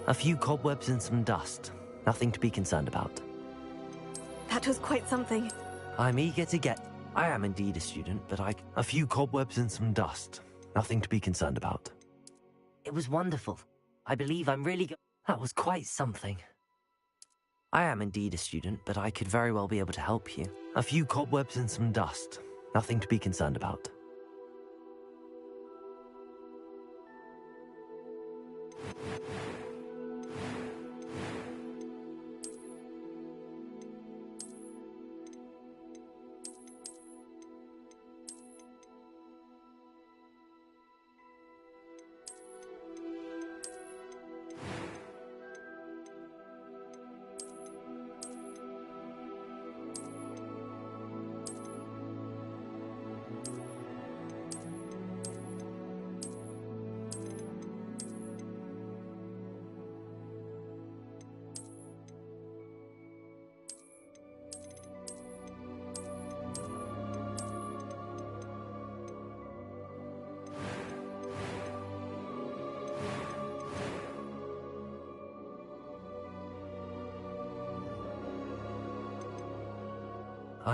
A few cobwebs and some dust. Nothing to be concerned about. That was quite something. I'm eager to get... I am indeed a student, but a few cobwebs and some dust. Nothing to be concerned about. It was wonderful. I believe I'm really That was quite something. I am indeed a student, but I could very well be able to help you. A few cobwebs and some dust. Nothing to be concerned about.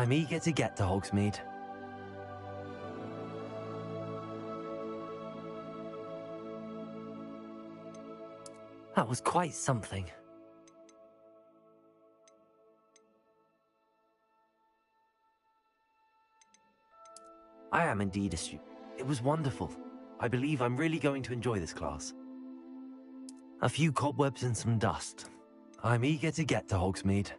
I'm eager to get to Hogsmeade. That was quite something. I am indeed a student. It was wonderful. I believe I'm really going to enjoy this class. A few cobwebs and some dust. I'm eager to get to Hogsmeade.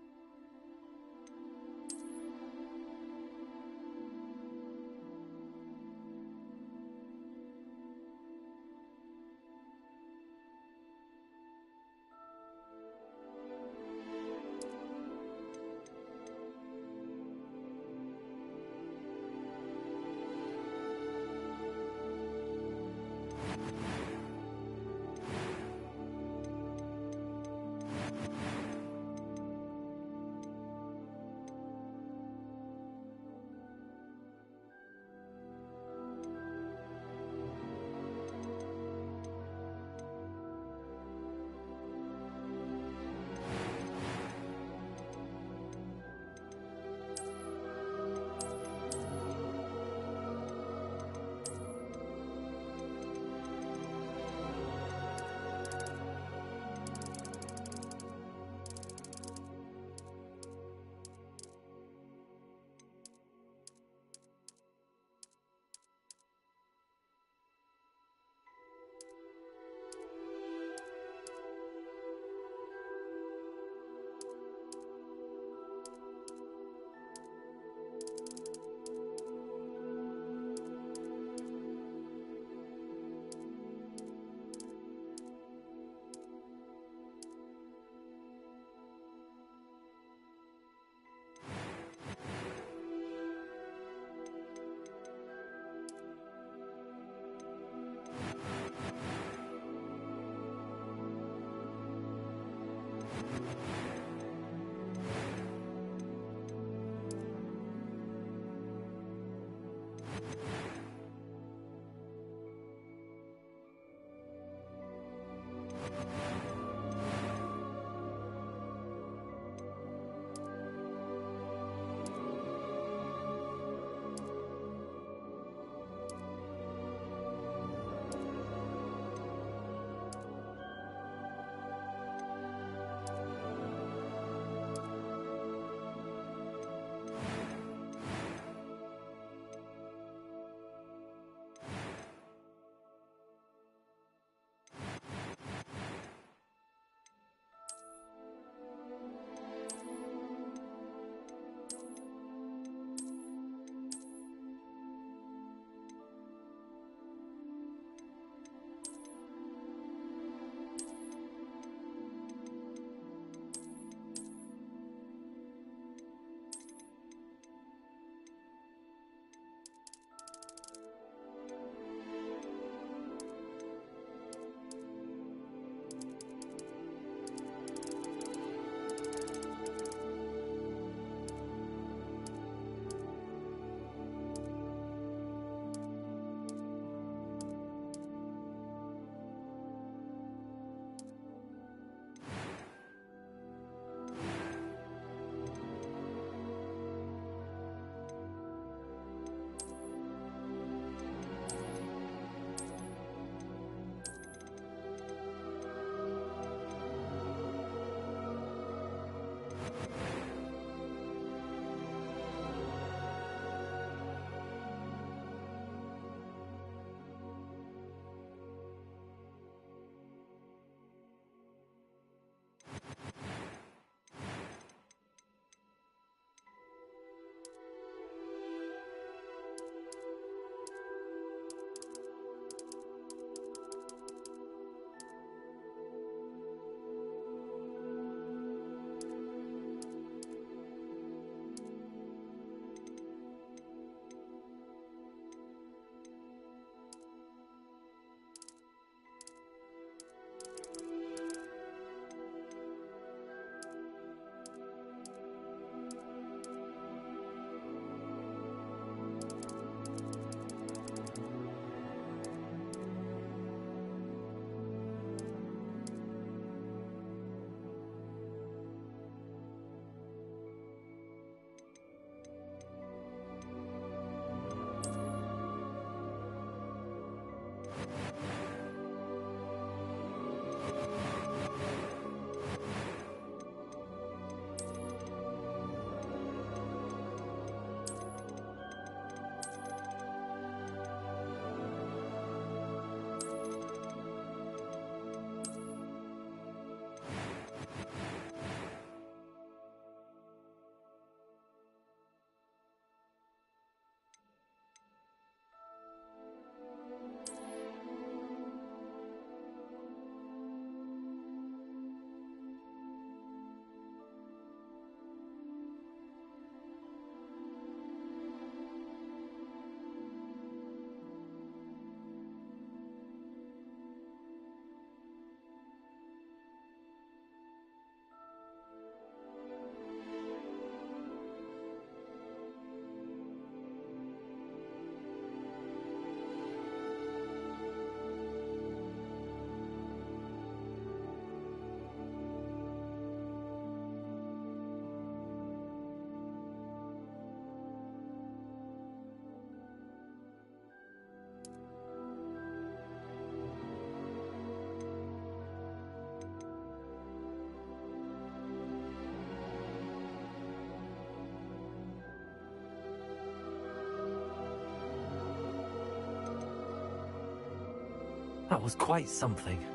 That was quite something.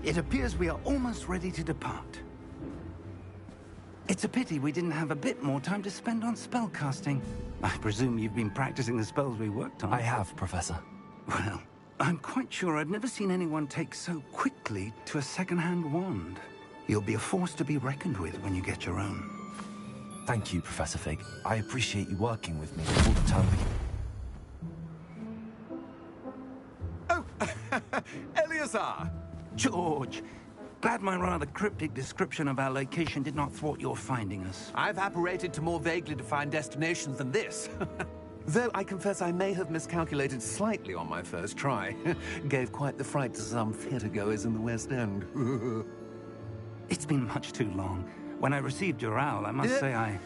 It appears we are almost ready to depart. It's a pity we didn't have a bit more time to spend on spellcasting. I presume you've been practicing the spells we worked on. I have, Professor. Well, I'm quite sure I've never seen anyone take so quickly to a second-hand wand. You'll be a force to be reckoned with when you get your own. Thank you, Professor Fig. I appreciate you working with me all the time. Oh, Eleazar! George, glad my rather cryptic description of our location did not thwart your finding us. I've apparated to more vaguely defined destinations than this. Though I confess I may have miscalculated slightly on my first try. Gave quite the fright to some theatergoers in the West End. It's been much too long. When I received your owl, I must say I...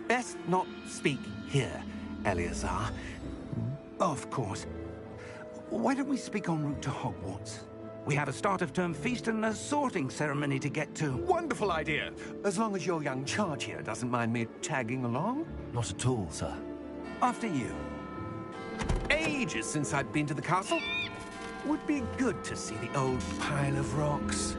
Best not speak here, Eleazar. Of course. Why don't we speak en route to Hogwarts? We have a start-of-term feast and a sorting ceremony to get to. Wonderful idea! As long as your young charge here doesn't mind me tagging along. Not at all, sir. After you. Ages since I'd been to the castle. Would be good to see the old pile of rocks.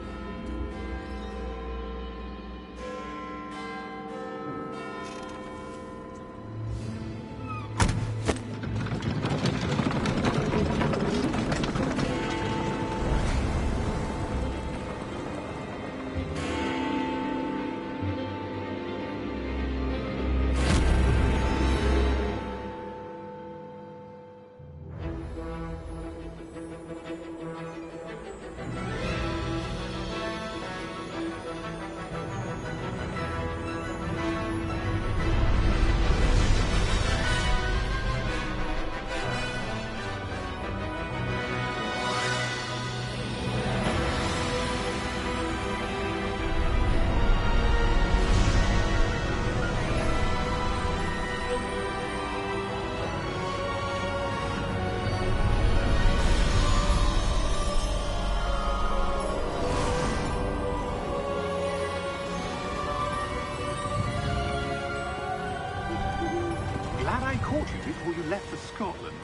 Glad I caught you before you left for Scotland.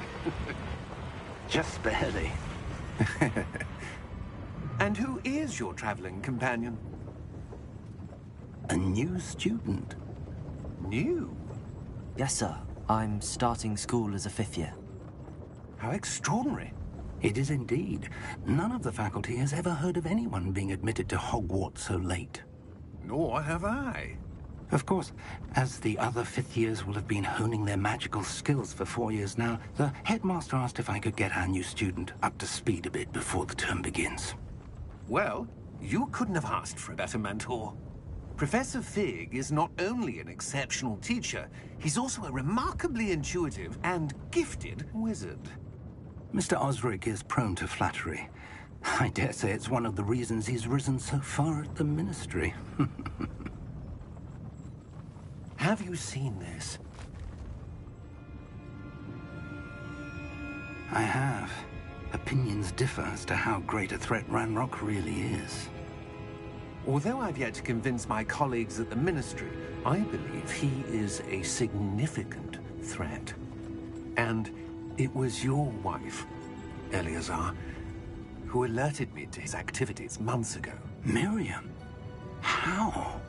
Just barely. And who is your traveling companion? A new student. New? Yes, sir. I'm starting school as a 5th year. How extraordinary. It is indeed. None of the faculty has ever heard of anyone being admitted to Hogwarts so late. Nor have I. Of course, as the other 5th years will have been honing their magical skills for 4 years now, the headmaster asked if I could get our new student up to speed a bit before the term begins. Well, you couldn't have asked for a better mentor. Professor Fig is not only an exceptional teacher, he's also a remarkably intuitive and gifted wizard. Mr. Osric is prone to flattery. I dare say it's one of the reasons he's risen so far at the Ministry. Have you seen this? I have. Opinions differ as to how great a threat Ranrock really is. Although I've yet to convince my colleagues at the Ministry, I believe he is a significant threat. And it was your wife, Eleazar, who alerted me to his activities months ago. Miriam? How?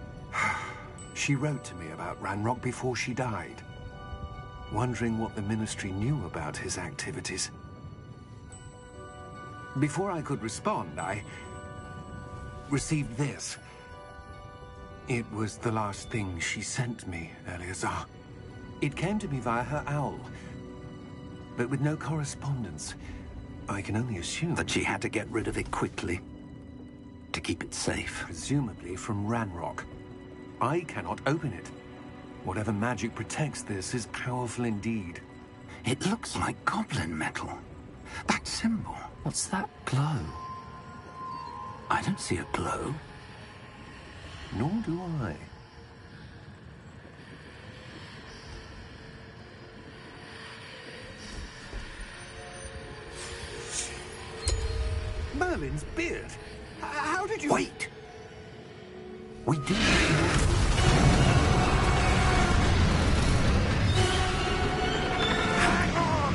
She wrote to me about Ranrock before she died, wondering what the Ministry knew about his activities. Before I could respond, I received this. It was the last thing she sent me, Eleazar. It came to me via her owl, but with no correspondence. I can only assume That she had to get rid of it quickly, to keep it safe. presumably from Ranrock. I cannot open it. Whatever magic protects this is powerful indeed. It looks like goblin metal. That symbol. What's that glow? I don't see a glow. Nor do I. Merlin's beard. How did you... Wait! We do. Hang on!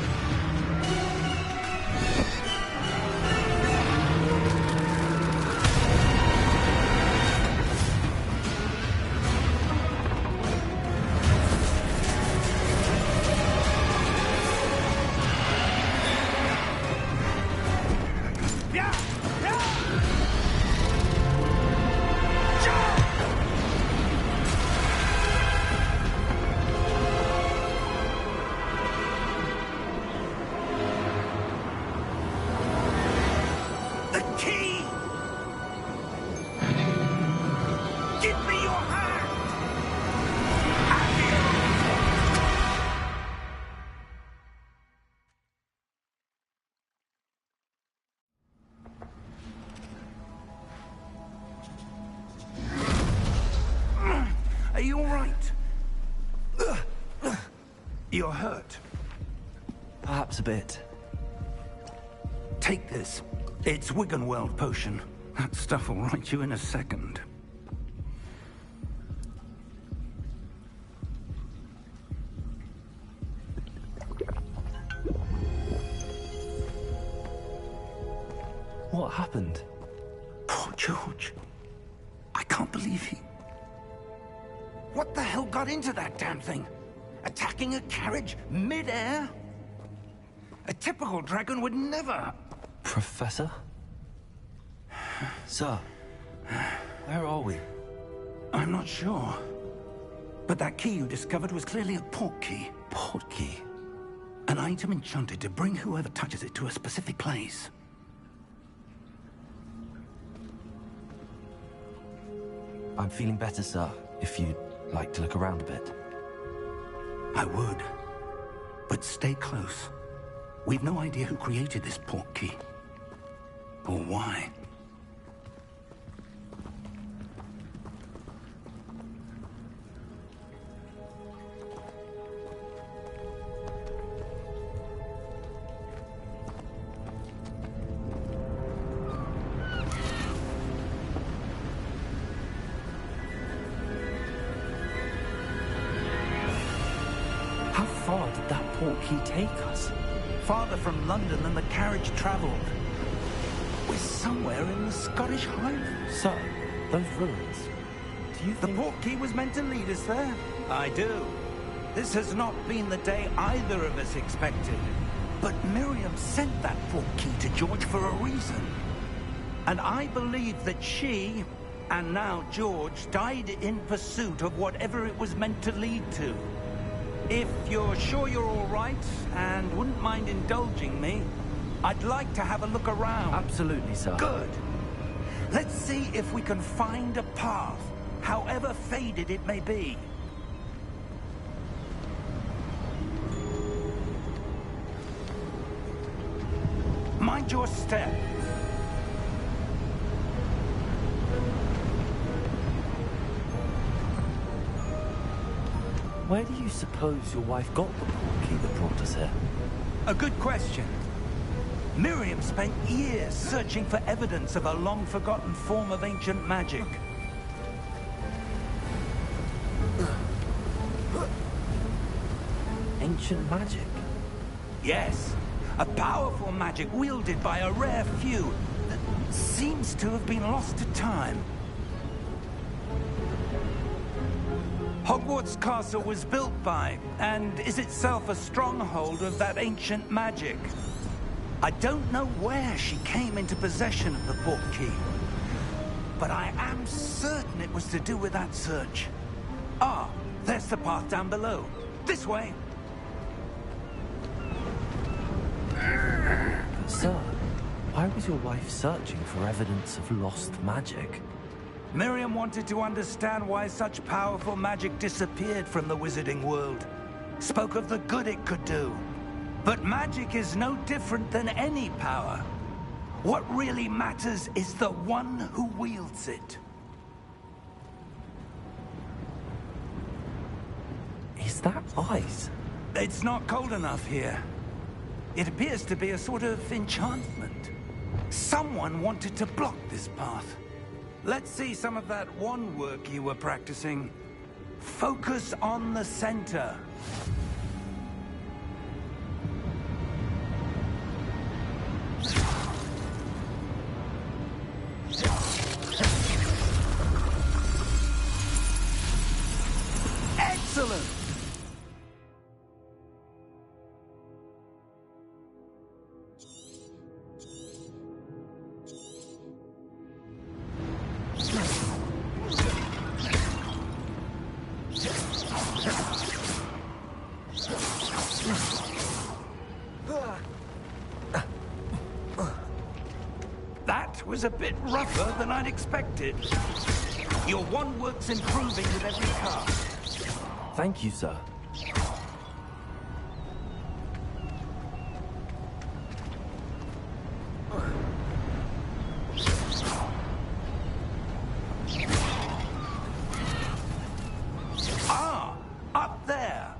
You're hurt. Perhaps a bit. Take this. It's Wiggenweld potion. That stuff will right you in a second. What happened? Poor George. I can't believe he... What the hell got into that damn thing? Attacking a carriage mid-air? A typical dragon would never... Professor? Sir, where are we? I'm not sure. But that key you discovered was clearly a port key. Port key? An item enchanted to bring whoever touches it to a specific place. I'm feeling better, sir, if you'd like to look around a bit. I would. But stay close. We've no idea who created this port key. Or why. How far did that port key take us? Farther from London than the carriage travelled. We're somewhere in the Scottish Highlands. Sir, those ruins. Do you The think... port key was meant to lead us there? I do. This has not been the day either of us expected. But Miriam sent that port key to George for a reason. And I believe that she, and now George, died in pursuit of whatever it was meant to lead to. If you're sure you're all right, and wouldn't mind indulging me, I'd like to have a look around. Absolutely, sir. Good. Let's see if we can find a path, however faded it may be. Mind your step. Where do you suppose your wife got the port key that brought us here? A good question. Miriam spent years searching for evidence of a long-forgotten form of ancient magic. Ancient magic? Yes, a powerful magic wielded by a rare few that seems to have been lost to time. Hogwarts Castle was built by, and is itself a stronghold of that ancient magic. I don't know where she came into possession of the port key, but I am certain it was to do with that search. Ah, there's the path down below. This way. But sir, why was your wife searching for evidence of lost magic? Miriam wanted to understand why such powerful magic disappeared from the wizarding world. Spoke of the good it could do. But magic is no different than any power. What really matters is the one who wields it. Is that ice? It's not cold enough here. It appears to be a sort of enchantment. Someone wanted to block this path. Let's see some of that wand work you were practicing. Focus on the center. Excellent! That was a bit rougher than I'd expected. Your wand work's improving with every cast. Thank you, sir. Ah, up there.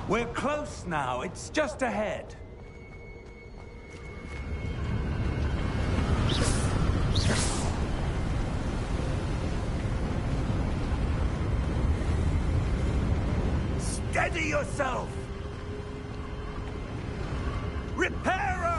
We're close now. It's just ahead. Steady yourself! Reparo!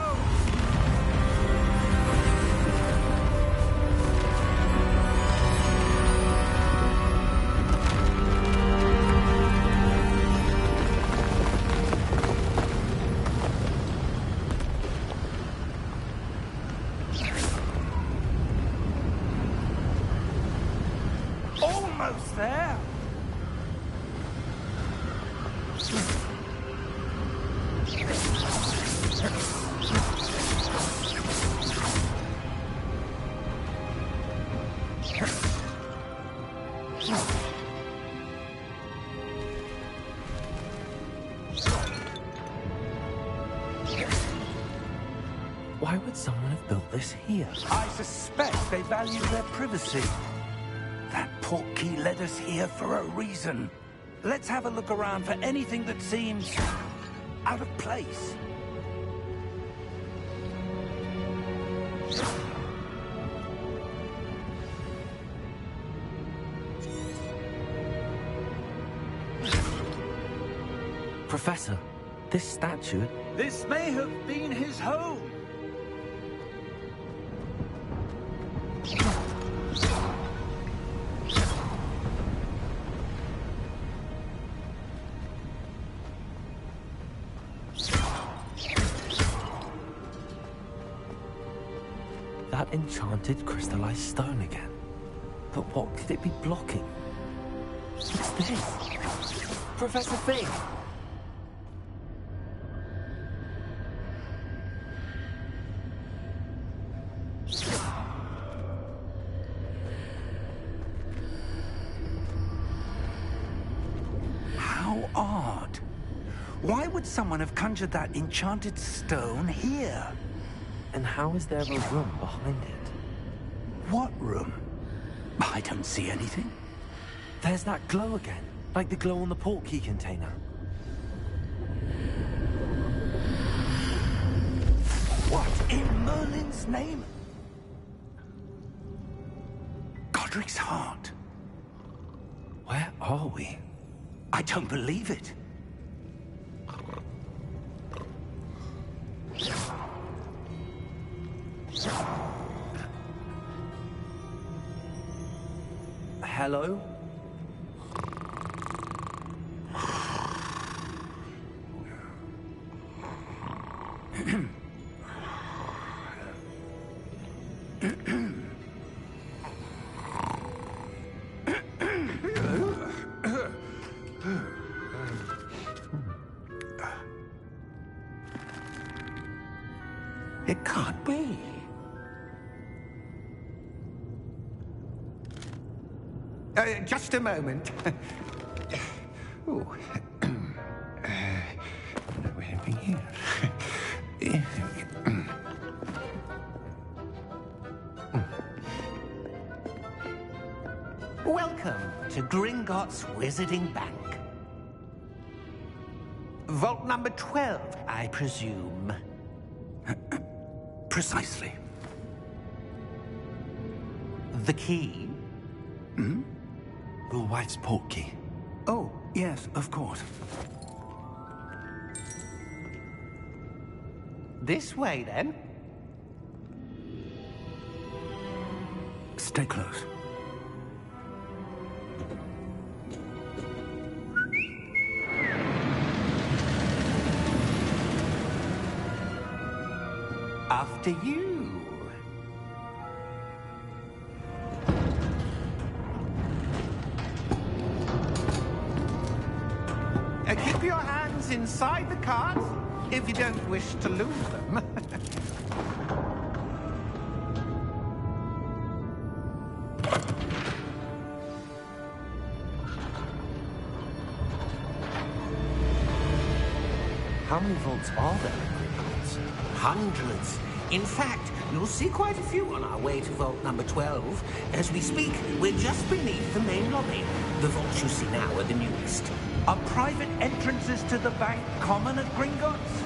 Almost there! Why would someone have built this here? I suspect they value their privacy. That portkey led us here for a reason. Let's have a look around for anything that seems out of place. Professor, this statue... This may have been his home. That enchanted crystallized stone again. But what could it be blocking? What's this? Professor Fig! How odd. Why would someone have conjured that enchanted stone here? And how is there a room behind it? What room? I don't see anything. There's that glow again, like the glow on the portkey container. What in Merlin's name? Godric's heart. Where are we? I don't believe it. Hello? It can't be. Just a moment. Oh. Anything here? Welcome to Gringotts Wizarding Bank. Vault number 12, I presume. Precisely. The key? Hmm? Your wife's portkey. Oh, yes, of course. This way, then. Stay close. After you. Keep your hands inside the cart if you don't wish to lose them. How many vaults are there in Gringotts? Hundreds. In fact, you'll see quite a few on our way to vault number 12. As we speak, we're just beneath the main lobby. The vaults you see now are the newest. Are private entrances to the bank common at Gringotts?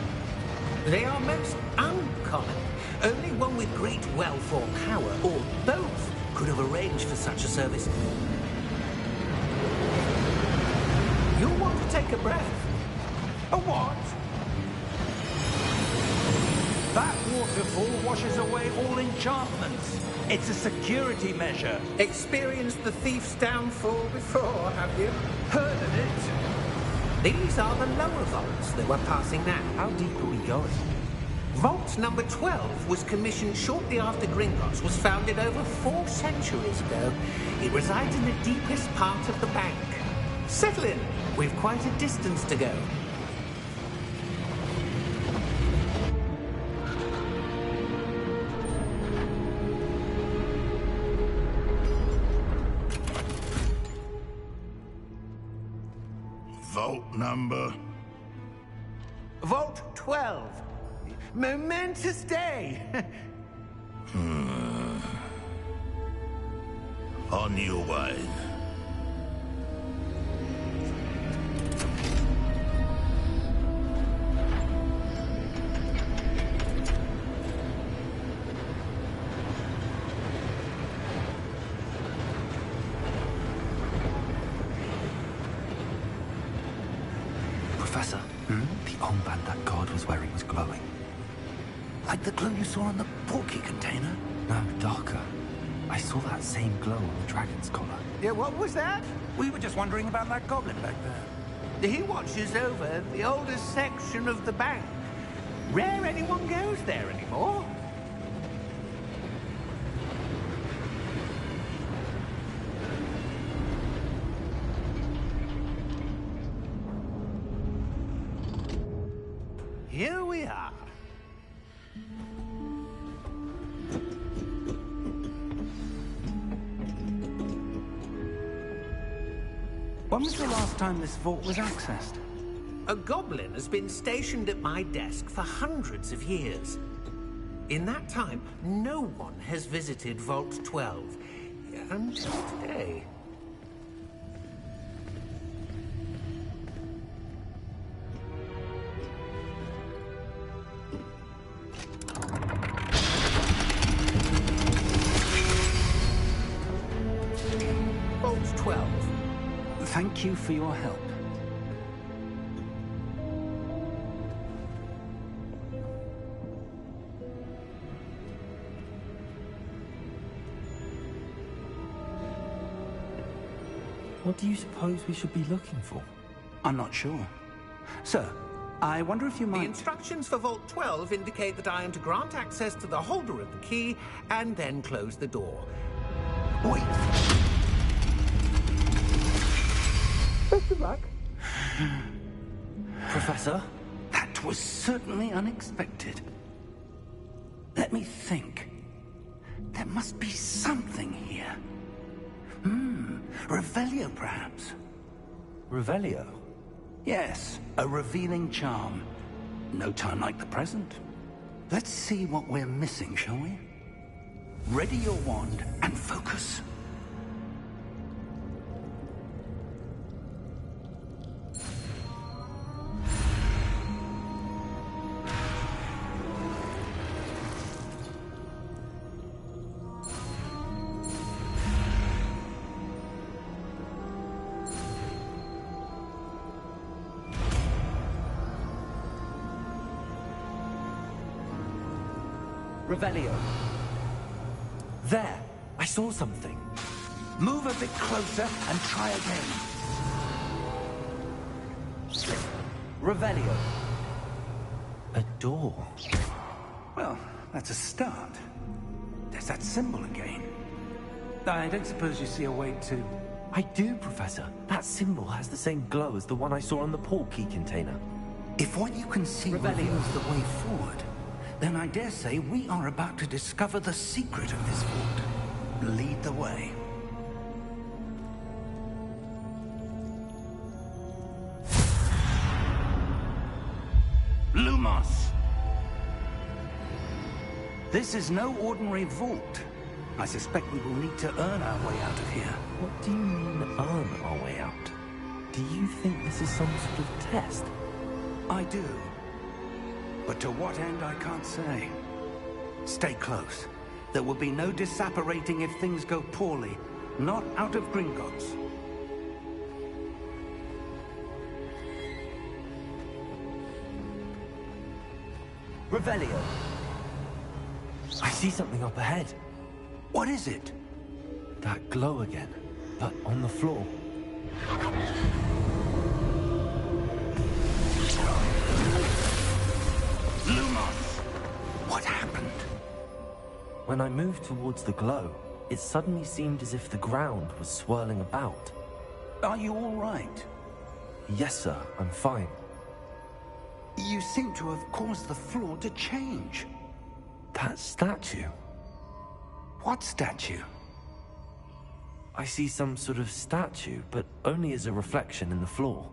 They are most uncommon. Only one with great wealth or power, or both, could have arranged for such a service. You'll want to take a breath. A what? That waterfall washes away all enchantments. It's a security measure. Experienced the thief's downfall before, have you? Heard of it? These are the lower vaults that we're passing now. How deep are we going? Vault number 12 was commissioned shortly after Gringotts was founded over 4 centuries ago. It resides in the deepest part of the bank. Settle in. We've quite a distance to go. Vault number? Vault 12. Momentous day. On your way. Professor, the armband that guard was wearing was glowing. Like the glow you saw on the porky container? No, darker. I saw that same glow on the dragon's collar. Yeah, what was that? We were just wondering about that goblin back there. He watches over the oldest section of the bank. Rare anyone goes there anymore. Here we are. When was the last time this vault was accessed? A goblin has been stationed at my desk for hundreds of years. In that time, no one has visited Vault 12. Until today. Vault 12. Thank you for your help. What do you suppose we should be looking for? I'm not sure. Sir, I wonder if you The might... instructions for Vault 12 indicate that I am to grant access to the holder of the key and then close the door. Wait! Best of luck. Professor? That was certainly unexpected. Let me think. There must be something here. Revelio, perhaps. Revelio? Yes, a revealing charm. No time like the present. Let's see what we're missing, shall we? Ready your wand and focus. Revelio. There! I saw something. Move a bit closer and try again. Revelio. A door. Well, that's a start. There's that symbol again. I don't suppose you see a way to... I do, Professor. That symbol has the same glow as the one I saw on the portkey container. If what you can see Revelio. reveals the way forward, then I dare say we are about to discover the secret of this vault. Lead the way. Lumos! This is no ordinary vault. I suspect we will need to earn our way out of here. What do you mean, earn our way out? Do you think this is some sort of test? I do. But to what end, I can't say. Stay close. There will be no disapparating if things go poorly. Not out of Gringotts. Revelio! I see something up ahead. What is it? That glow again, but on the floor. Lumos! What happened? When I moved towards the glow, it suddenly seemed as if the ground was swirling about. Are you all right? Yes, sir, I'm fine. You seem to have caused the floor to change. That statue? What statue? I see some sort of statue, but only as a reflection in the floor.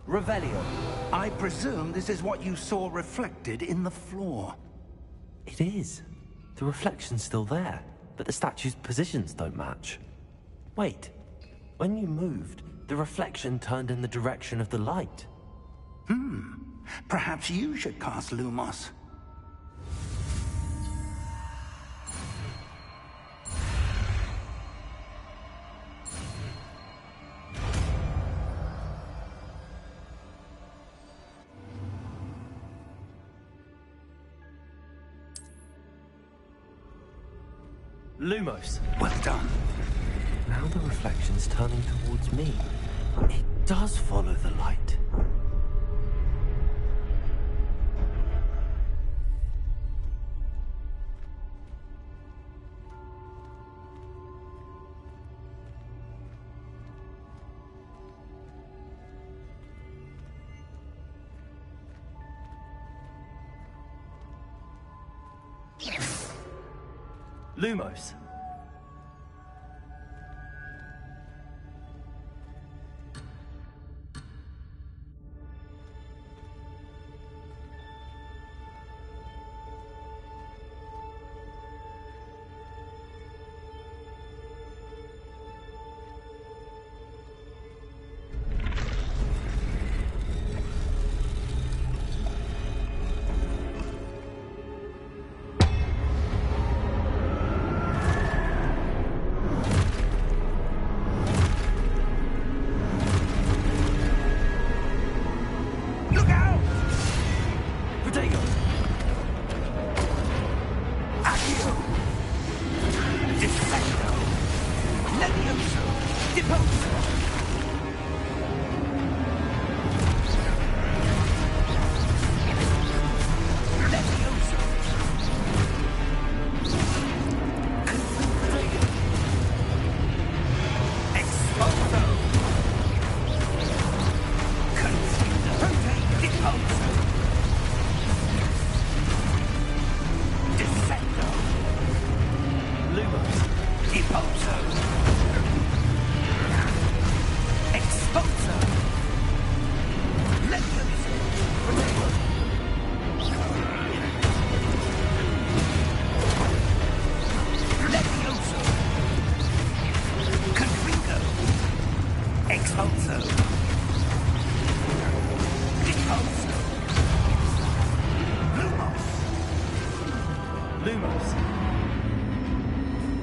Revelio. I presume this is what you saw reflected in the floor. It is. The reflection's still there, but the statue's positions don't match. Wait. When you moved, the reflection turned in the direction of the light. Perhaps you should cast Lumos. Lumos. Well done. Now the reflection's turning towards me. It does follow the light. Lumos.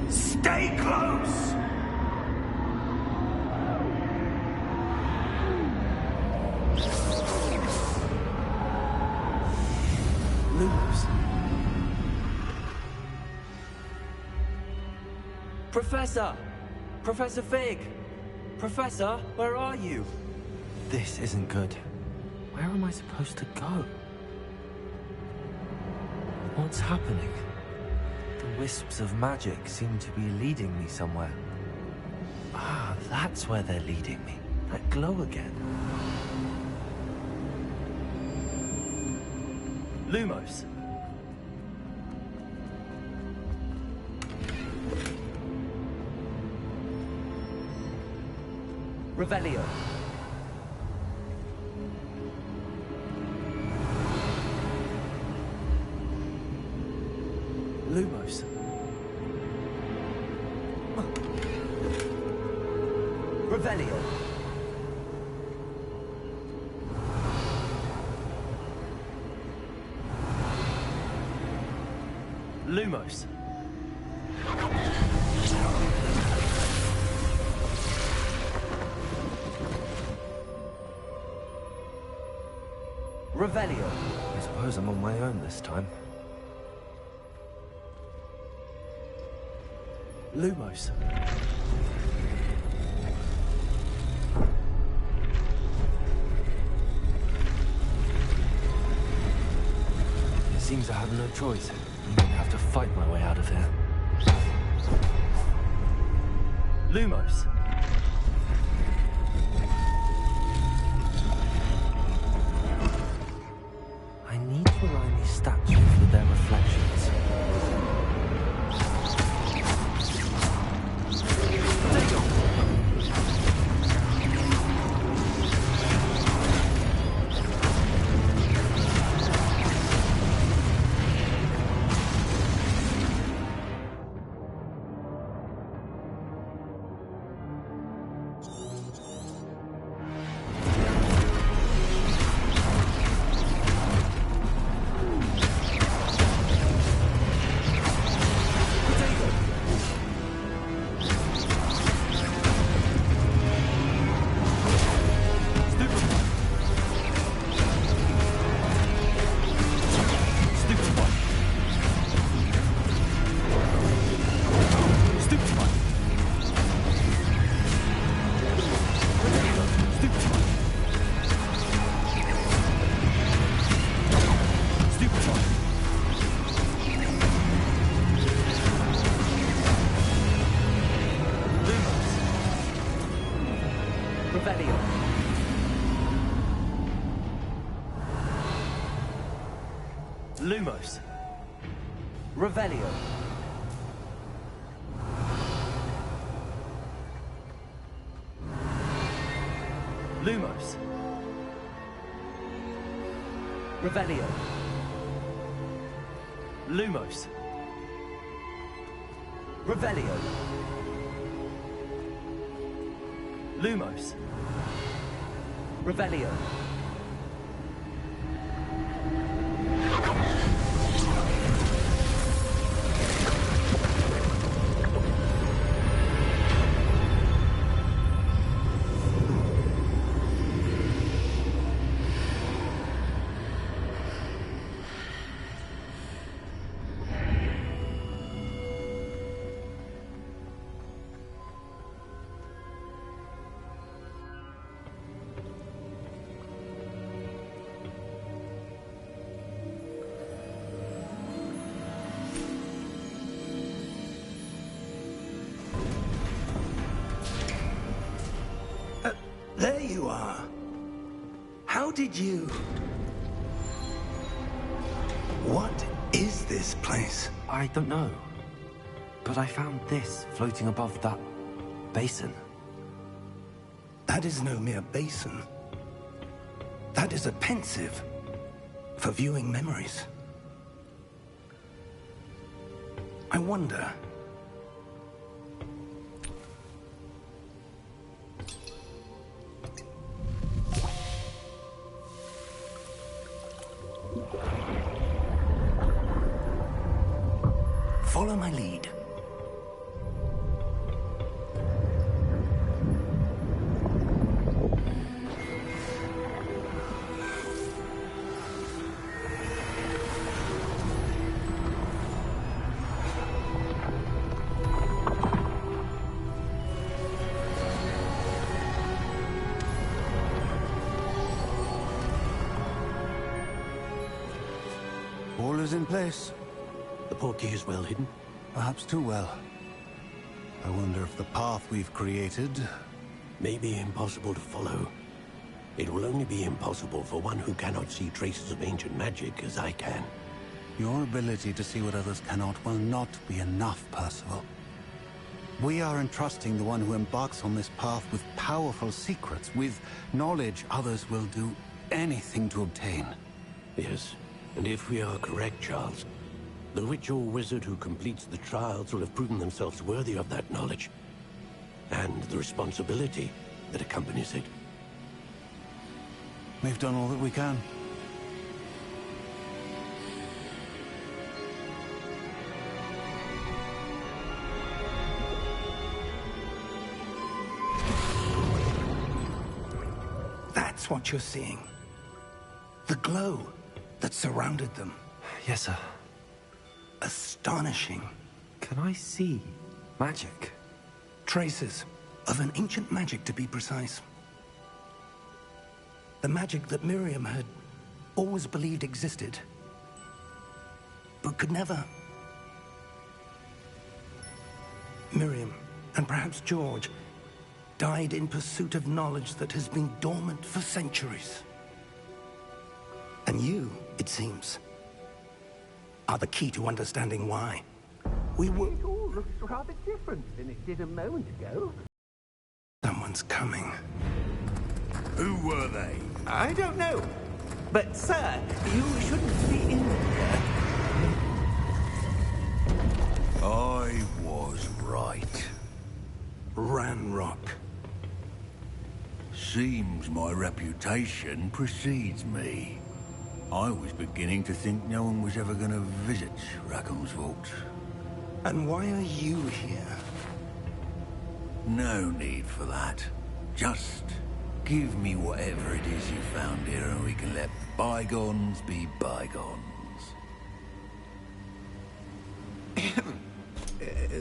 Stay close! Lumos. Professor! Professor Fig! Professor, where are you? This isn't good. Where am I supposed to go? What's happening? The wisps of magic seem to be leading me somewhere. Ah, that's where they're leading me. That glow again. Lumos. Revelio. Lumos. Revelio. Lumos. Revelio. I suppose I'm on my own this time. Lumos. It seems I have no choice. I'm gonna have to fight my way out of here. Lumos. I need to align these statues with their reflections. Lumos. Revelio. Lumos. Revelio. Lumos. Revelio. Lumos. Revelio. There you are. How did you... What is this place? I don't know. But I found this floating above that basin. That is no mere basin. That is a pensive for viewing memories. I wonder... Follow my lead. All is in place. The portkey is well hidden. Perhaps too well. I wonder if the path we've created may be impossible to follow. It will only be impossible for one who cannot see traces of ancient magic as I can. Your ability to see what others cannot will not be enough, Percival. We are entrusting the one who embarks on this path with powerful secrets, with knowledge others will do anything to obtain. Yes, and if we are correct, Charles, the witch or wizard who completes the trials will have proven themselves worthy of that knowledge, and the responsibility that accompanies it. We've done all that we can. That's what you're seeing. The glow that surrounded them. Yes, sir. Astonishing. Can I see magic? Traces of an ancient magic, to be precise. The magic that Miriam had always believed existed, but could never. Miriam, and perhaps George, died in pursuit of knowledge that has been dormant for centuries. And you, it seems, are the key to understanding why. We were... It all looks rather different than it did a moment ago. Someone's coming. Who were they? I don't know. But, sir, you shouldn't be in here. I was right. Ranrock. Seems my reputation precedes me. I was beginning to think no one was ever going to visit Rackham's vault. And why are you here? No need for that. Just give me whatever it is you found here and we can let bygones be bygones.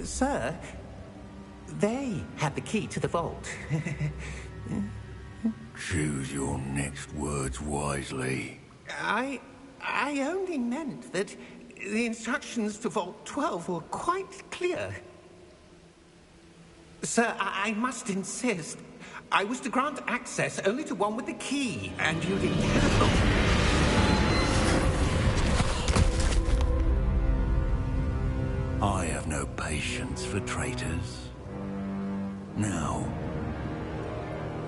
Sir, they had the key to the vault. Choose your next words wisely. I only meant that the instructions to Vault 12 were quite clear. Sir, I must insist. I was to grant access only to one with the key, and you didn't have them. I have no patience for traitors. Now,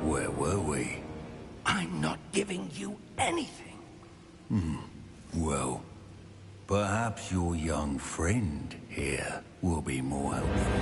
where were we? I'm not giving you anything. Well, perhaps your young friend here will be more helpful.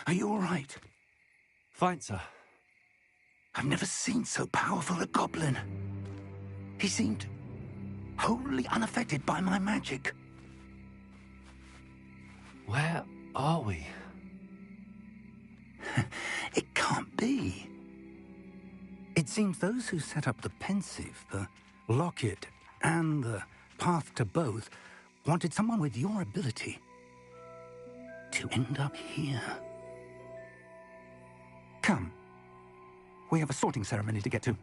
Are you all right? Fine, sir. I've never seen so powerful a goblin. He seemed wholly unaffected by my magic. Where are we? It can't be. It seems those who set up the pensive, the locket, and the path to both wanted someone with your ability to end up here. Come. We have a sorting ceremony to get to.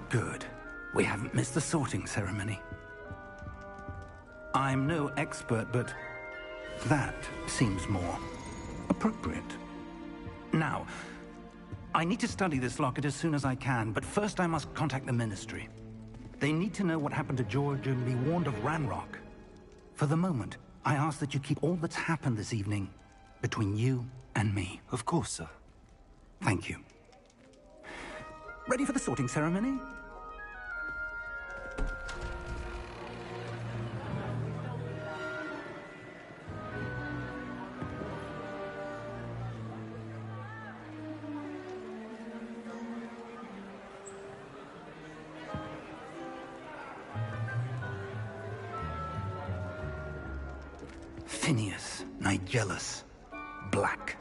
Good. We haven't missed the sorting ceremony. I'm no expert, but that seems more appropriate. Now, I need to study this locket as soon as I can, but first I must contact the Ministry. They need to know what happened to George and be warned of Ranrock. For the moment, I ask that you keep all that's happened this evening between you and me. Of course, sir. Thank you. Ready for the sorting ceremony? Phineas, Nigellus, Black.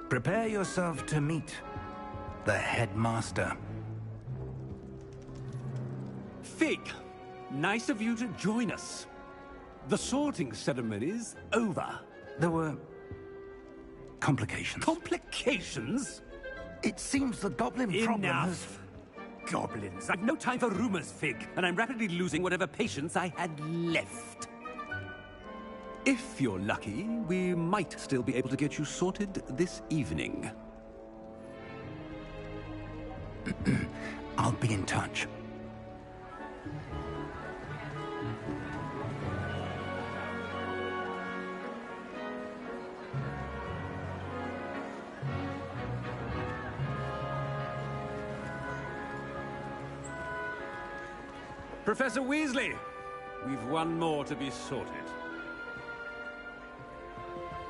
Prepare yourself to meet the headmaster. Fig, nice of you to join us. The sorting ceremony's over. There were complications. Complications? It seems the goblin problem has... Enough! Goblins. I've no time for rumors, Fig, and I'm rapidly losing whatever patience I had left. If you're lucky, we might still be able to get you sorted this evening. I'll be in touch. Professor Weasley, we've one more to be sorted.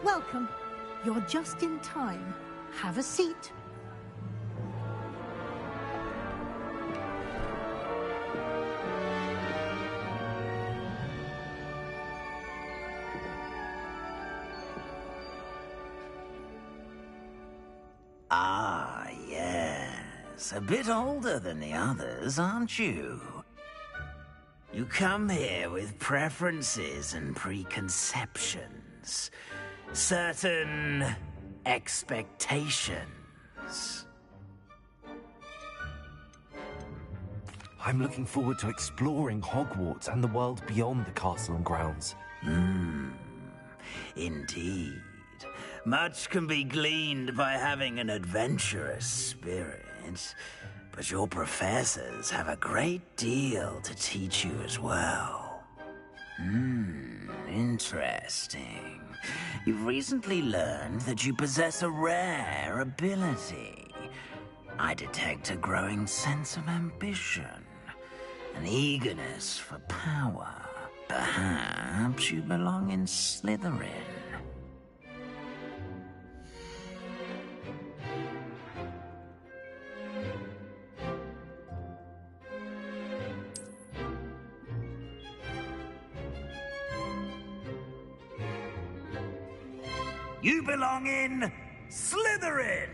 Welcome. You're just in time. Have a seat. Ah, yes. A bit older than the others, aren't you? You come here with preferences and preconceptions. Certain expectations. I'm looking forward to exploring Hogwarts and the world beyond the castle and grounds. Indeed. Much can be gleaned by having an adventurous spirit, but your professors have a great deal to teach you as well. Interesting. You've recently learned that you possess a rare ability. I detect a growing sense of ambition, an eagerness for power. Perhaps you belong in Slytherin. You belong in Slytherin!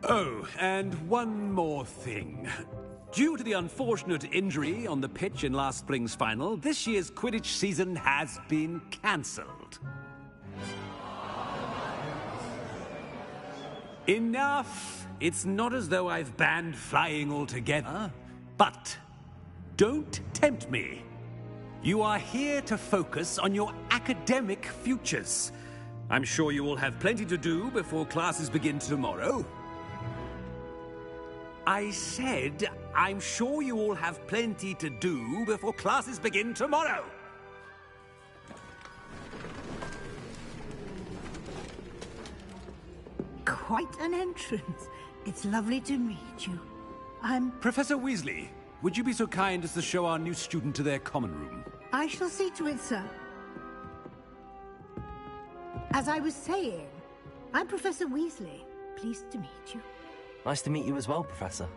Oh, and one more thing. Due to the unfortunate injury on the pitch in last spring's final, this year's Quidditch season has been cancelled. Enough! It's not as though I've banned flying altogether, but don't tempt me. You are here to focus on your academic futures. I'm sure you will have plenty to do before classes begin tomorrow. I said, I'm sure you all have plenty to do before classes begin tomorrow. Quite an entrance. It's lovely to meet you. I'm... Professor Weasley, would you be so kind as to show our new student to their common room? I shall see to it, sir. As I was saying, I'm Professor Weasley. Pleased to meet you. Nice to meet you as well, Professor.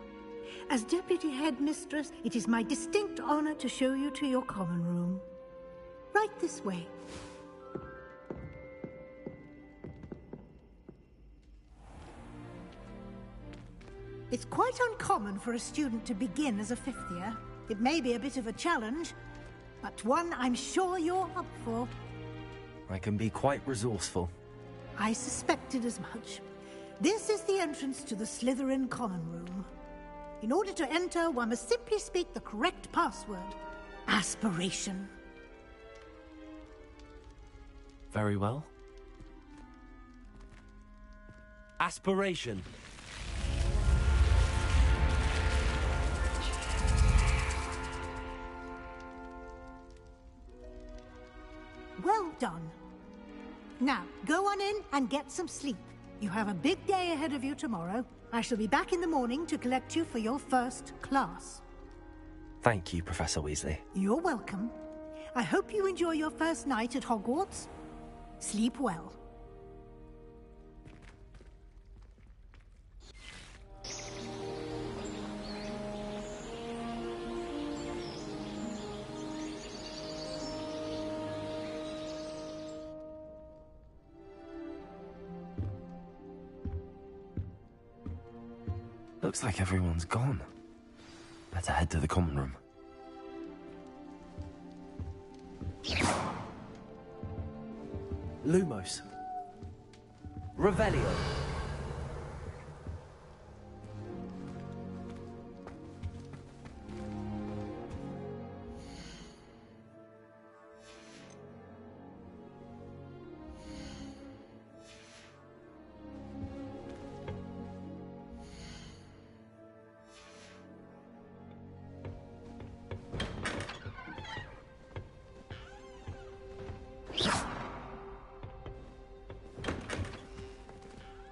As Deputy Headmistress, it is my distinct honor to show you to your common room. Right this way. It's quite uncommon for a student to begin as a fifth year. It may be a bit of a challenge, but one I'm sure you're up for. I can be quite resourceful. I suspected as much. This is the entrance to the Slytherin Common Room. In order to enter, one must simply speak the correct password. Aspiration. Very well. Aspiration. Well done. Now, go on in and get some sleep. You have a big day ahead of you tomorrow. I shall be back in the morning to collect you for your first class. Thank you, Professor Weasley. You're welcome. I hope you enjoy your first night at Hogwarts. Sleep well. Looks like everyone's gone. Better head to the common room. Lumos. Revelio.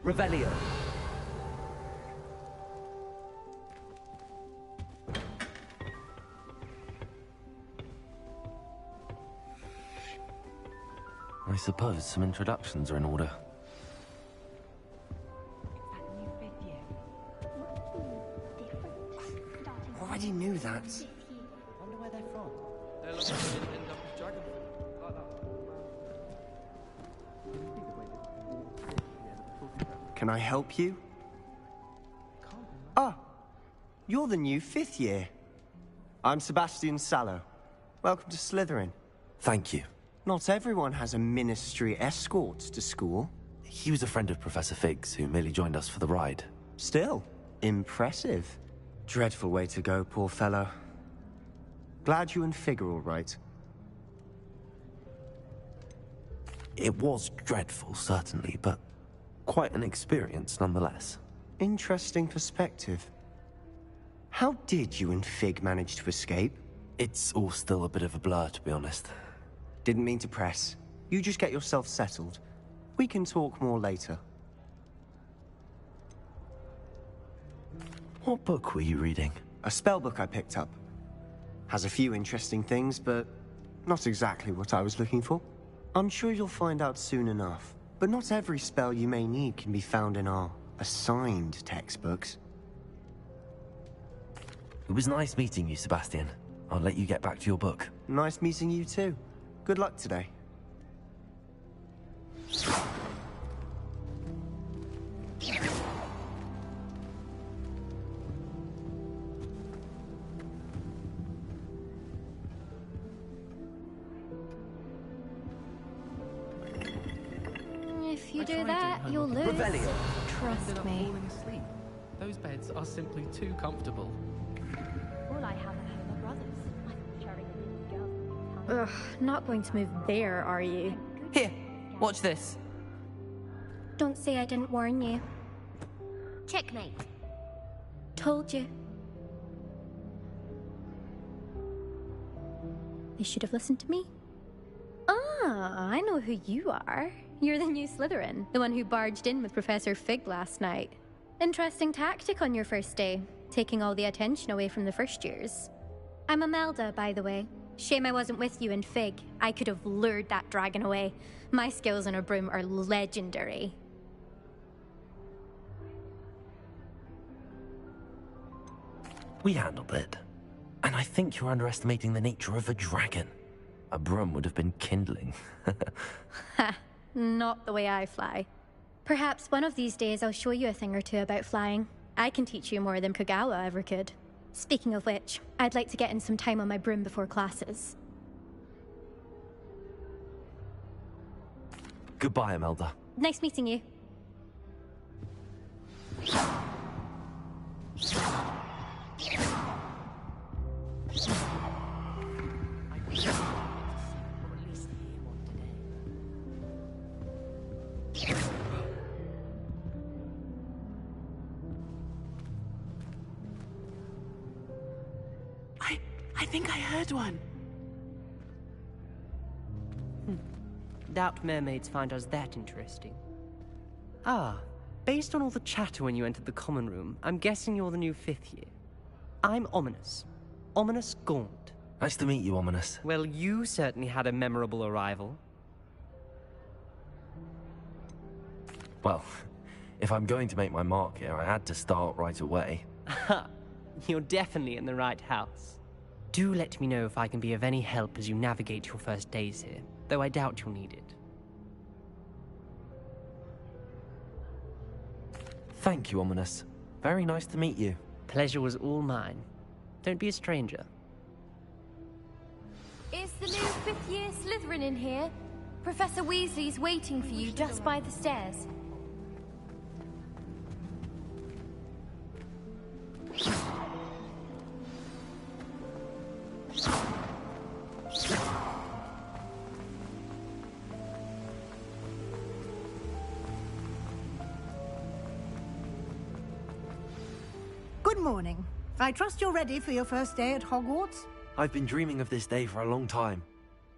Revelio. I suppose some introductions are in order. Already knew that. Wonder where they're from. They're like in the dragon. Can I help you? Ah, you're the new fifth year. I'm Sebastian Sallow. Welcome to Slytherin. Thank you. Not everyone has a ministry escort to school. He was a friend of Professor Fig's who merely joined us for the ride. Still, impressive. Dreadful way to go, poor fellow. Glad you and Fig are all right. It was dreadful, certainly, but quite an experience nonetheless. Interesting perspective. How did you and Fig manage to escape? It's all still a bit of a blur, to be honest. Didn't mean to press. You just get yourself settled. We can talk more later. What book were you reading? A spell book I picked up. Has a few interesting things, but not exactly what I was looking for. I'm sure you'll find out soon enough. But not every spell you may need can be found in our assigned textbooks. It was nice meeting you, Sebastian. I'll let you get back to your book. Nice meeting you too. Good luck today. If you do that, you'll lose. Revelio. Trust me. Falling asleep. Those beds are simply too comfortable. All I have are my brothers. Ugh, not going to move there, are you? Here, watch this. Don't say I didn't warn you. Checkmate. Told you. They should have listened to me. Ah, I know who you are. You're the new Slytherin, the one who barged in with Professor Fig last night. Interesting tactic on your first day, taking all the attention away from the first years. I'm Imelda, by the way. Shame I wasn't with you and Fig. I could have lured that dragon away. My skills on a broom are legendary. We handled it. And I think you're underestimating the nature of a dragon. A broom would have been kindling. Ha, not the way I fly. Perhaps one of these days I'll show you a thing or two about flying. I can teach you more than Kagawa ever could. Speaking of which, I'd like to get in some time on my broom before classes. Goodbye, Imelda. Nice meeting you. I think I heard one. Doubt mermaids find us that interesting. Ah, based on all the chatter when you entered the common room, I'm guessing you're the new 5th year. I'm Ominous. Ominous Gaunt. Nice to meet you, Ominous. Well, you certainly had a memorable arrival. Well, if I'm going to make my mark here, I had to start right away. Aha, you're definitely in the right house. Do let me know if I can be of any help as you navigate your first days here, though I doubt you'll need it. Thank you, Ominous. Very nice to meet you. Pleasure was all mine. Don't be a stranger. Is the new 5th year Slytherin in here? Professor Weasley's waiting for you just by the stairs. Good morning. I trust you're ready for your first day at Hogwarts? I've been dreaming of this day for a long time.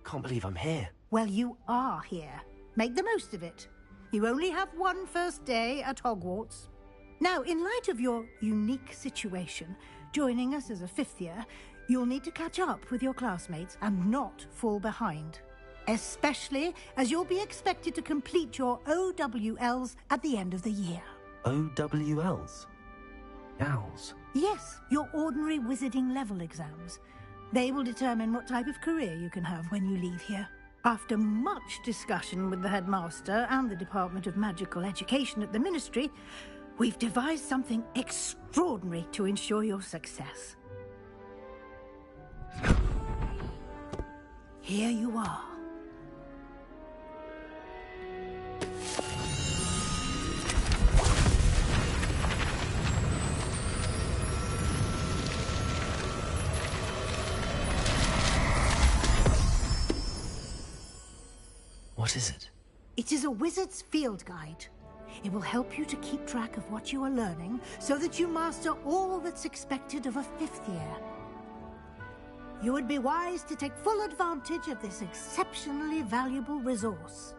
Can't believe I'm here. Well, you are here. Make the most of it. You only have one first day at Hogwarts. Now, in light of your unique situation, joining us as a 5th year, you'll need to catch up with your classmates and not fall behind. Especially as you'll be expected to complete your OWLs at the end of the year. OWLs? Owls? Yes, your ordinary wizarding level exams. They will determine what type of career you can have when you leave here. After much discussion with the headmaster and the Department of Magical Education at the Ministry, we've devised something extraordinary to ensure your success. Here you are. What is it? It is a wizard's field guide. It will help you to keep track of what you are learning so that you master all that's expected of a 5th year. You would be wise to take full advantage of this exceptionally valuable resource.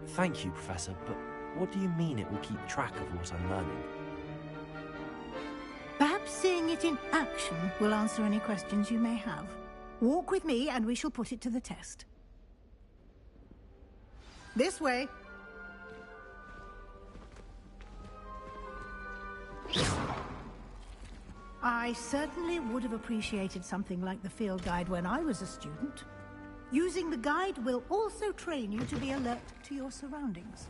Thank you, Professor, but what do you mean it will keep track of what I'm learning? Perhaps seeing it in action will answer any questions you may have. Walk with me and we shall put it to the test. This way. I certainly would have appreciated something like the field guide when I was a student. Using the guide will also train you to be alert to your surroundings.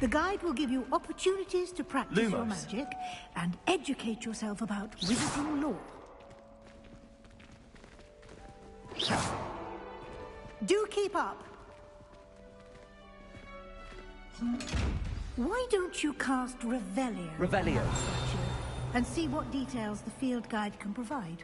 The guide will give you opportunities to practice your magic and educate yourself about wizarding lore. Do keep up. Why don't you cast Revelio? Revelio. And see what details the field guide can provide.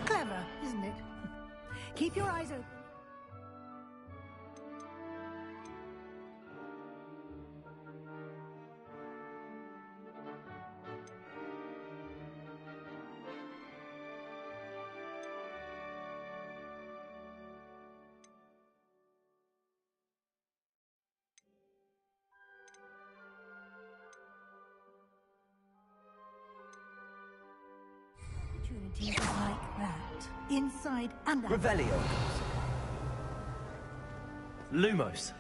Clever, isn't it? Keep your eyes open. opportunities like that, inside and out. Revelio. Lumos.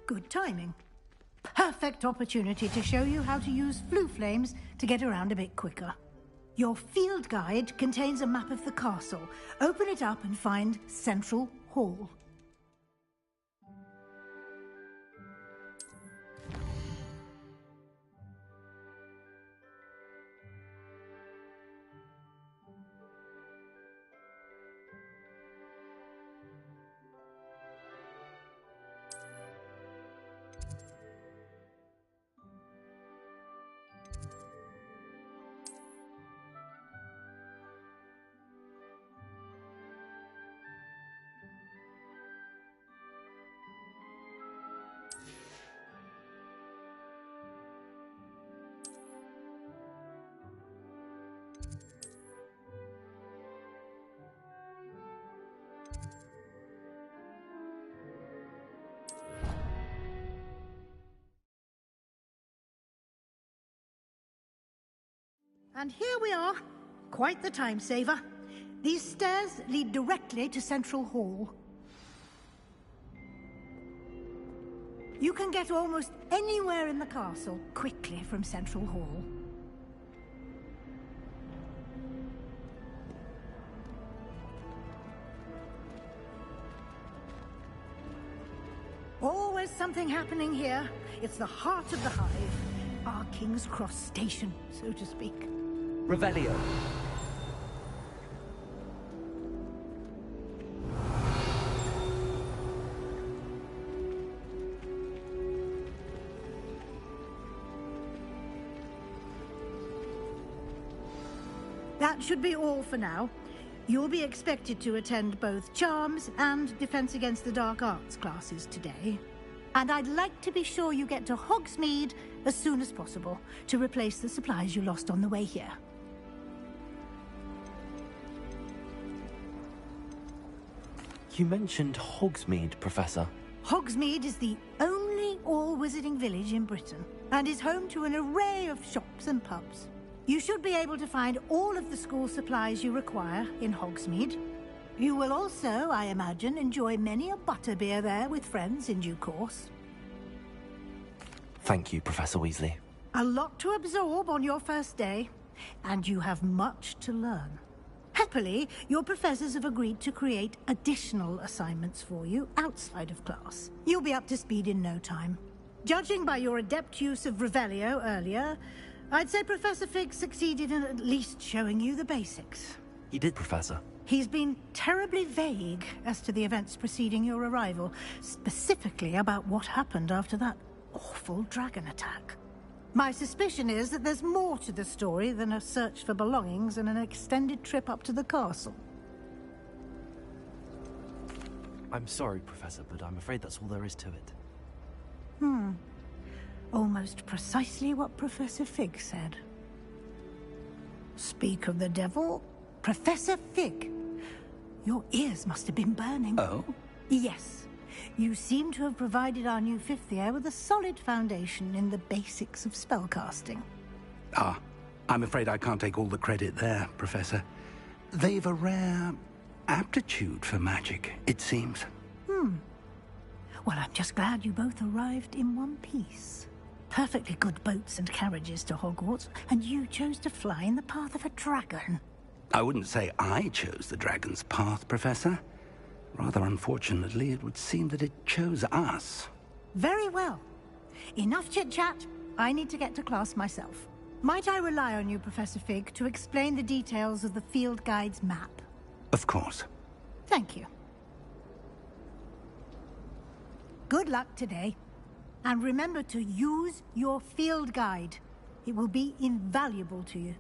Good timing. Perfect opportunity to show you how to use flue flames to get around a bit quicker. Your field guide contains a map of the castle. Open it up and find Central Hall. And here we are. Quite the time saver. These stairs lead directly to Central Hall. You can get almost anywhere in the castle quickly from Central Hall. Always something happening here. It's the heart of the hive. Our King's Cross station, so to speak. Revelio. That should be all for now. You'll be expected to attend both Charms and Defense Against the Dark Arts classes today. And I'd like to be sure you get to Hogsmeade as soon as possible to replace the supplies you lost on the way here. You mentioned Hogsmeade, Professor. Hogsmeade is the only all-wizarding village in Britain and is home to an array of shops shops and pubs. You should be able to find all of the school supplies you require in Hogsmeade. You will also, I imagine, enjoy many a butterbeer there with friends in due course. Thank you, Professor Weasley. A lot to absorb on your first day, and you have much to learn. Happily, your professors have agreed to create additional assignments for you outside of class. You'll be up to speed in no time. Judging by your adept use of Revelio earlier, I'd say Professor Fig succeeded in at least showing you the basics. He did, Professor. He's been terribly vague as to the events preceding your arrival, specifically about what happened after that awful dragon attack. My suspicion is that there's more to the story than a search for belongings and an extended trip up to the castle. I'm sorry, Professor, but I'm afraid that's all there is to it. Almost precisely what Professor Fig said. Speak of the devil, Professor Fig. Your ears must have been burning. Oh? Yes. You seem to have provided our new fifth year with a solid foundation in the basics of spellcasting. Ah, I'm afraid I can't take all the credit there, Professor. They've a rare aptitude for magic, it seems. Well, I'm just glad you both arrived in one piece. Perfectly good boats and carriages to Hogwarts, and you chose to fly in the path of a dragon. I wouldn't say I chose the dragon's path, Professor. Rather unfortunately, it would seem that it chose us. Very well. Enough chit-chat. I need to get to class myself. Might I rely on you, Professor Fig, to explain the details of the field guide's map? Of course. Thank you. Good luck today. And remember to use your field guide. It will be invaluable to you.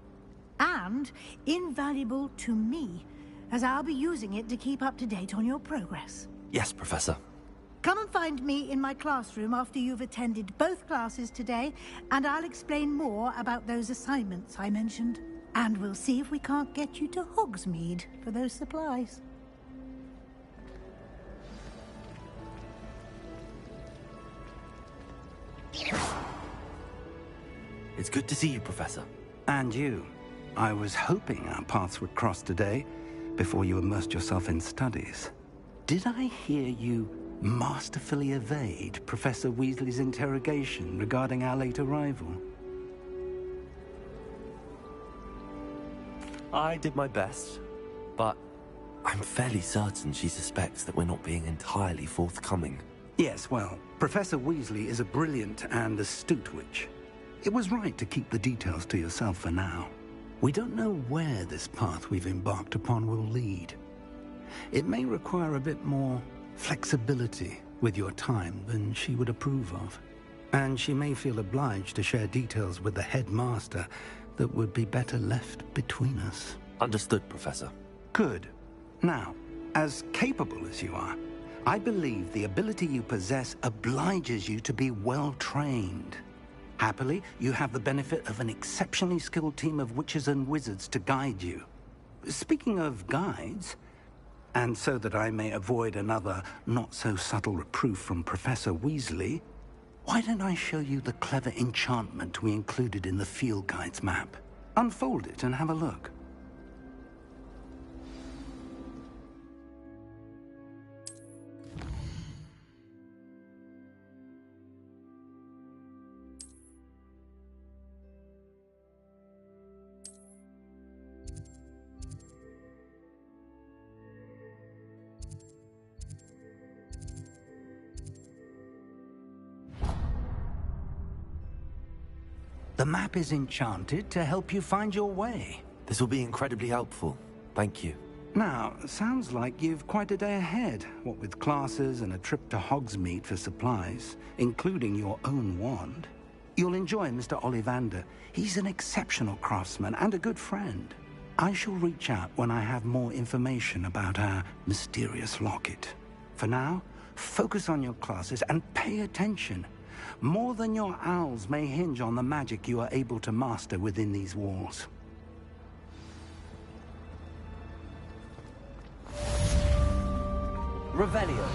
And invaluable to me, as I'll be using it to keep up to date on your progress. Yes, Professor. Come and find me in my classroom after you've attended both classes today, and I'll explain more about those assignments I mentioned. And we'll see if we can't get you to Hogsmeade for those supplies. It's good to see you, Professor. And you. I was hoping our paths would cross today, before you immersed yourself in studies. Did I hear you masterfully evade Professor Weasley's interrogation regarding our late arrival? I did my best, but I'm fairly certain she suspects that we're not being entirely forthcoming. Yes, well, Professor Weasley is a brilliant and astute witch. It was right to keep the details to yourself for now. We don't know where this path we've embarked upon will lead. It may require a bit more flexibility with your time than she would approve of. And she may feel obliged to share details with the headmaster that would be better left between us. Understood, Professor. Good. Now, as capable as you are, I believe the ability you possess obliges you to be well trained. Happily, you have the benefit of an exceptionally skilled team of witches and wizards to guide you. Speaking of guides, and so that I may avoid another not-so-subtle reproof from Professor Weasley, why don't I show you the clever enchantment we included in the field guide's map? Unfold it and have a look. The map is enchanted to help you find your way. This will be incredibly helpful. Thank you. Now, sounds like you've quite a day ahead, what with classes and a trip to Hogsmeade for supplies, including your own wand. You'll enjoy Mr. Ollivander. He's an exceptional craftsman and a good friend. I shall reach out when I have more information about our mysterious locket. For now, focus on your classes and pay attention. More than your owls may hinge on the magic you are able to master within these walls. Revelio.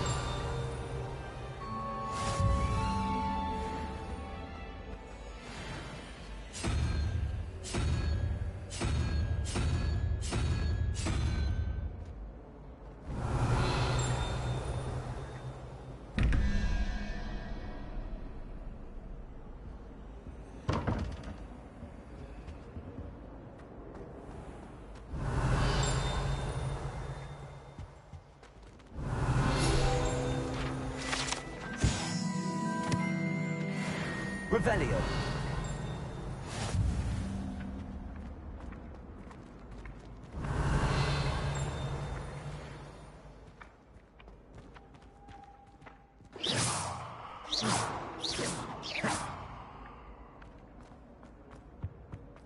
Revelio.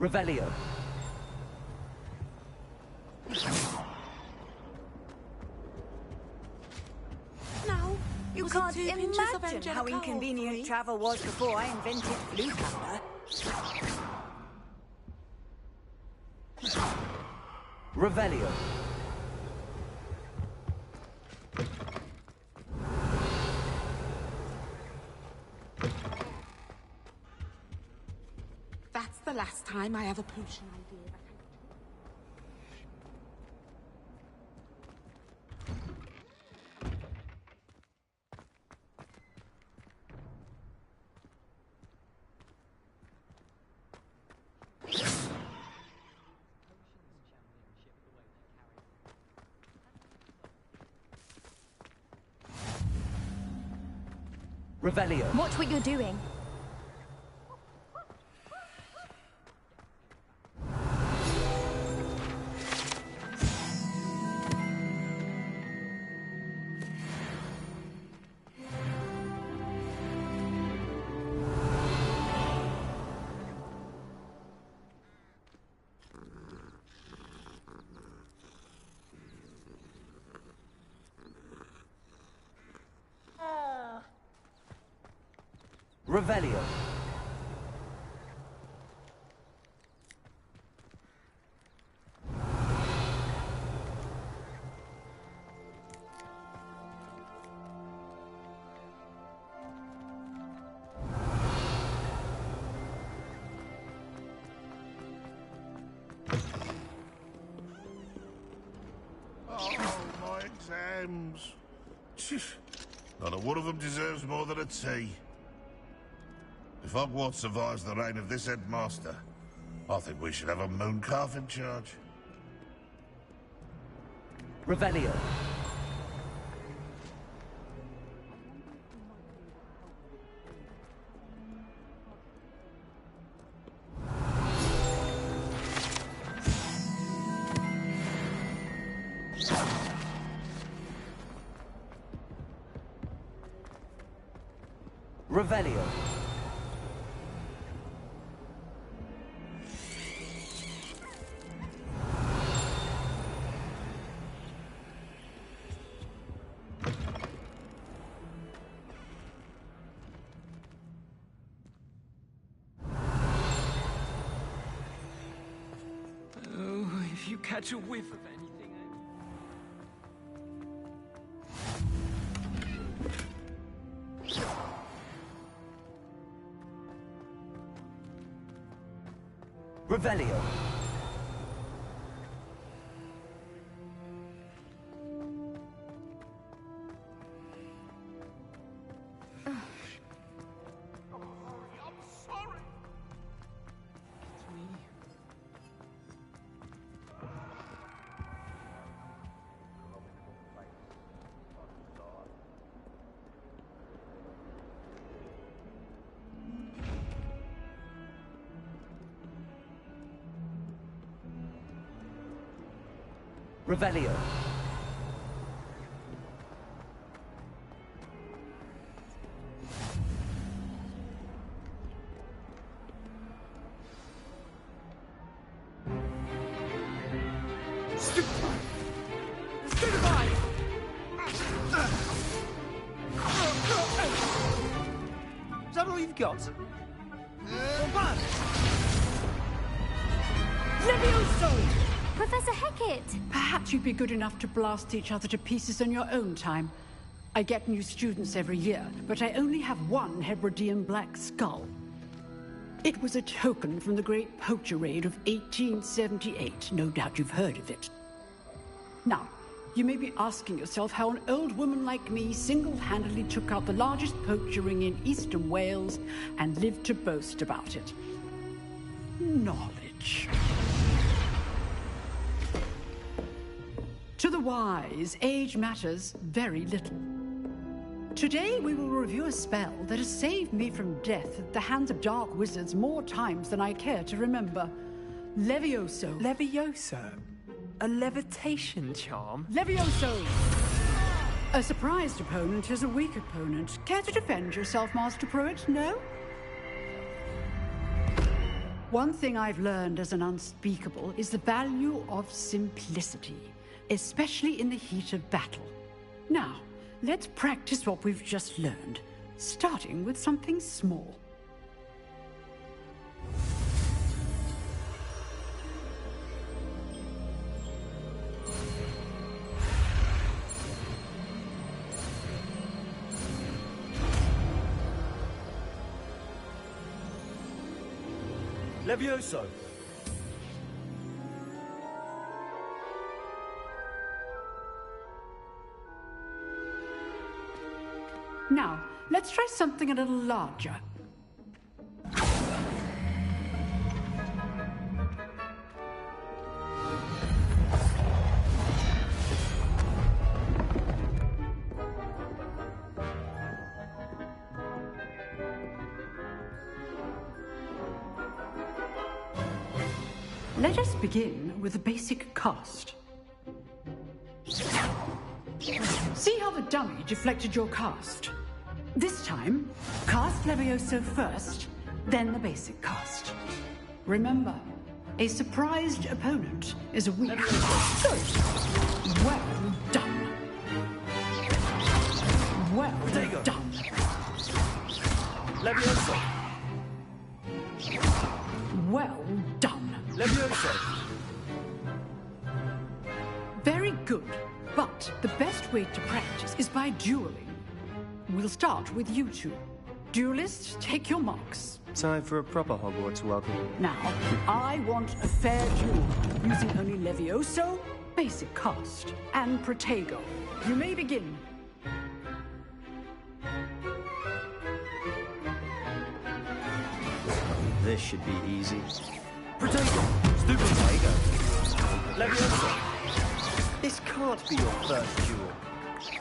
Revelio. Now, you Was it can't 2 pinches of imagine how Angelica or inconvenient 3? travel was before I invented blue powder. Revelio. That's the last time I have a potion idea. Revelio. Watch what you're doing. Revelio. Oh, my exams. Not a one of them deserves more than a T. If Hogwarts survives the reign of this headmaster, I think we should have a mooncalf in charge. Revelio. Revelio. Oh, if you catch a whiff of anything, Revelio. Revelio. Stupefy! Is that all you've got? Levioso! Professor Hecat! Perhaps you'd be good enough to blast each other to pieces in your own time. I get new students every year, but I only have one Hebridean black skull. It was a token from the Great Poacher Raid of 1878. No doubt you've heard of it. Now, you may be asking yourself how an old woman like me single-handedly took out the largest poacher ring in eastern Wales and lived to boast about it. Knowledge. To the wise, age matters very little. Today we will review a spell that has saved me from death at the hands of dark wizards more times than I care to remember. Levioso. Levioso? A levitation charm? Levioso! A surprised opponent is a weak opponent. Care to defend yourself, Master Pruitt? No? One thing I've learned as an unspeakable is the value of simplicity, especially in the heat of battle. Now, let's practice what we've just learned, starting with something small. Levioso! Now, let's try something a little larger. Let us begin with the basic cast. See how the dummy deflected your cast? This time, cast Levioso first, then the basic cast. Remember, a surprised opponent is a weak... Good. Well done. Well done. Levioso! Well done. Levioso! Very good. But the best way to practice is by dueling. We'll start with you two. Duelists, take your marks. Time for a proper Hogwarts welcome. Now, I want a fair duel, using only Levioso, basic cast, and Protego. You may begin. This should be easy. Protego! Stupid Protego! Levioso! This can't be your first duel.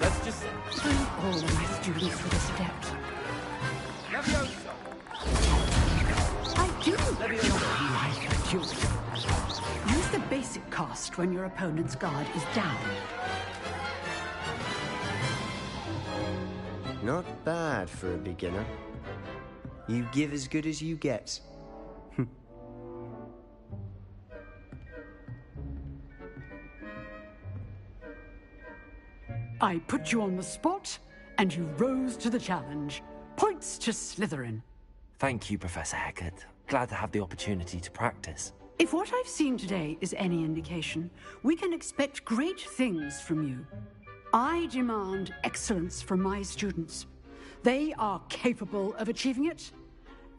Let's just... Bring all of my students with us, Adept. Levioso! I do like a duel. Use the basic cast when your opponent's guard is down. Not bad for a beginner. You give as good as you get. I put you on the spot, and you rose to the challenge. Points to Slytherin. Thank you, Professor Hecat. Glad to have the opportunity to practice. If what I've seen today is any indication, we can expect great things from you. I demand excellence from my students. They are capable of achieving it,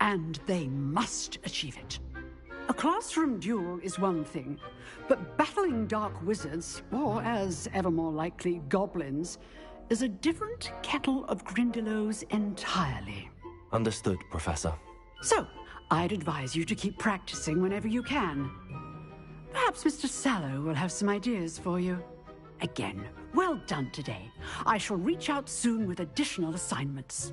and they must achieve it. A classroom duel is one thing, but battling dark wizards, or as ever more likely, goblins, is a different kettle of Grindylows entirely. Understood, Professor. So, I'd advise you to keep practicing whenever you can. Perhaps Mr. Sallow will have some ideas for you. Again, well done today. I shall reach out soon with additional assignments.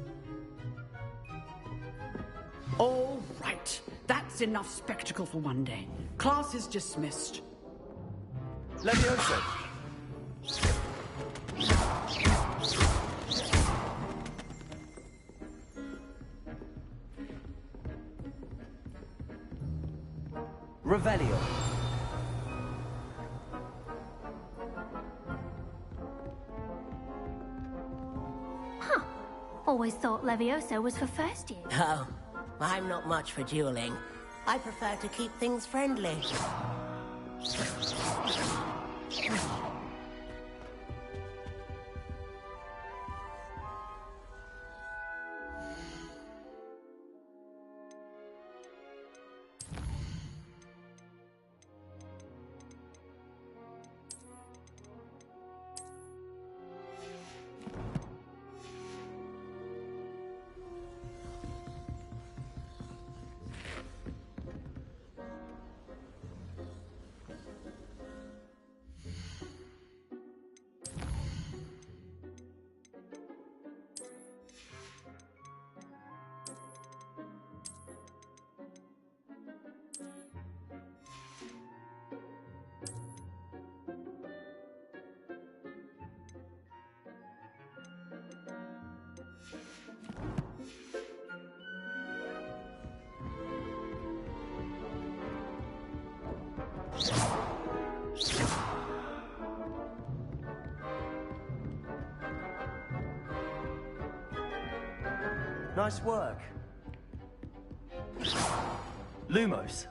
All right. That's enough spectacle for one day. Class is dismissed. Levioso! Revelio. Huh. Always thought Levioso was for first year. Oh, I'm not much for dueling. I prefer to keep things friendly. Nice work. Lumos,